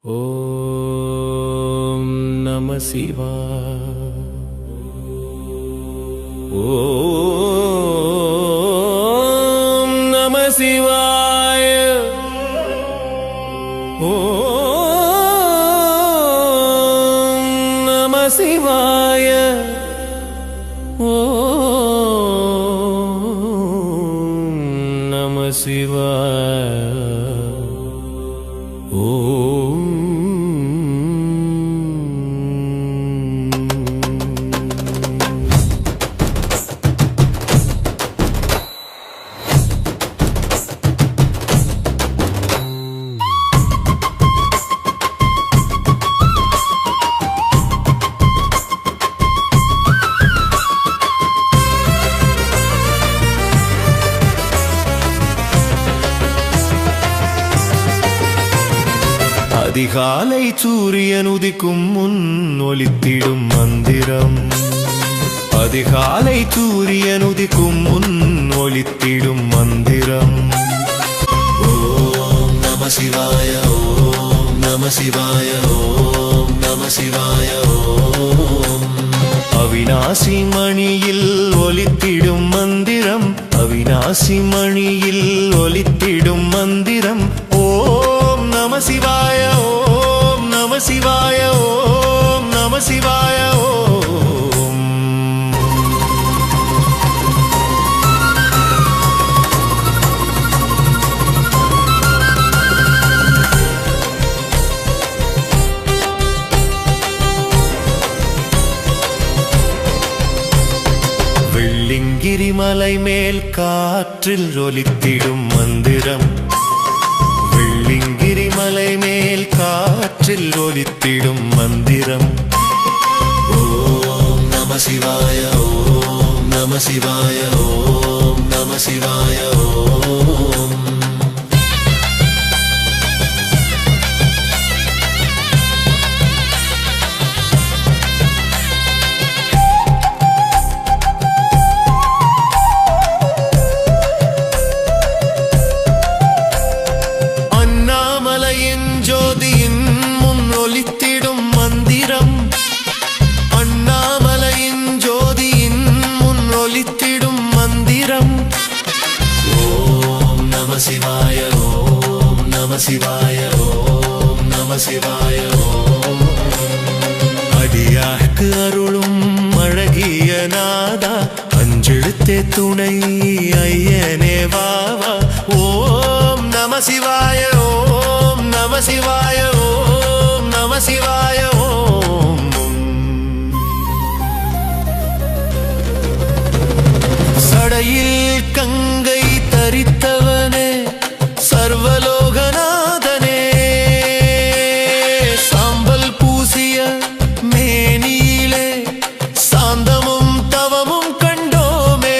ஓம் நம சிவாய. ஓம் நம சிவாய. ஓம் நம சிவாய. ஓம் நம சிவாய. ஓம் அதிகாலை சூரியன் உதிக்கும் முன் ஒலித்திடும் மந்திரம். அதிகாலை சூரியன் உதிக்கும் முன் ஒலித்திடும் மந்திரம். ஓம் நம சிவாய. ஓம் நம சிவாய. ஓம் நம சிவாய. ஓம் அவிநாசி மணியில் ஒலித்திடும் மந்திரம். அவிநாசி மணியில் ஒலித்திடும் மந்திரம். ஓம் நம சிவாய. ஓம் நம சிவாய. ஓம் நம சிவாய. ஓம் வெள்ளிங்கிரி மலை மேல் காற்றில் ஒலித்திடும் மந்திரம். வெள்ளிங்கிரி மலை மேல் காற்றில் ஒலித்திடும் மந்திரம். ஓம் நம சிவாய. ஓம் நம சிவாய. ஓம் நம சிவாய. ஓம் ஜோதியின் முன் ஒலித்திடும் மந்திரம். அண்ணாமலையின் ஜோதியின் முன் ஒலித்திடும் மந்திரம். ஓம் நம சிவாய. ஓம் நம சிவாய. ஓம் நம சிவாய. ஓம் அடியார்க்கு அருளும் அழகிய நாதா, அஞ்செழுத்தே துணை ஐயனே வாவா. ஓம் நம சிவாய. ஓம் நம சிவாய. ஓம் நம சிவாய. ஓம் சடையில் கங்கை தரித்தவனே, சர்வலோகநாதனே, சாம்பல் பூசிய மேனியிலே சாந்தமும் தவமும் கண்டோமே.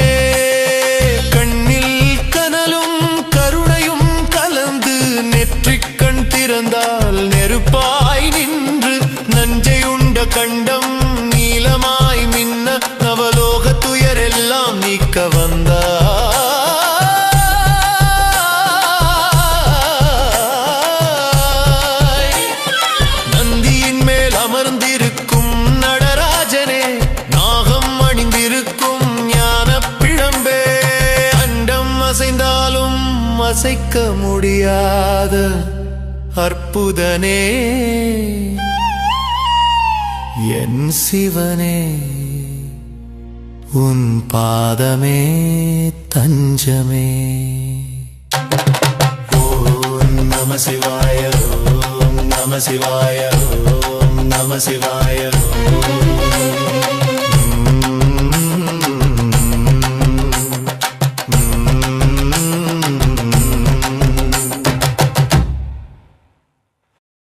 கண்ணில் கனலும் கருணையும் கலந்து நெற்றிக் கண் திறந்தால் நெருப்பாய் நின்று நஞ்சை உண்ட கண்டம் நீலமாய் மின்ன நவலோக துயரெல்லாம் நீக்க வந்தாய். நந்தியின் மேல் அமர்ந்திருக்கும் நடராஜனே, நாகம் அணிந்திருக்கும் ஞான பிழம்பே, அண்டம் அசைந்தாலும் அசைக்க முடியாத அற்புதனே, என் சிவனே, உன் பாதமே தஞ்சமே. ஓம் நம சிவாய. ஓம் நம சிவாய. ஓம் நம சிவாய.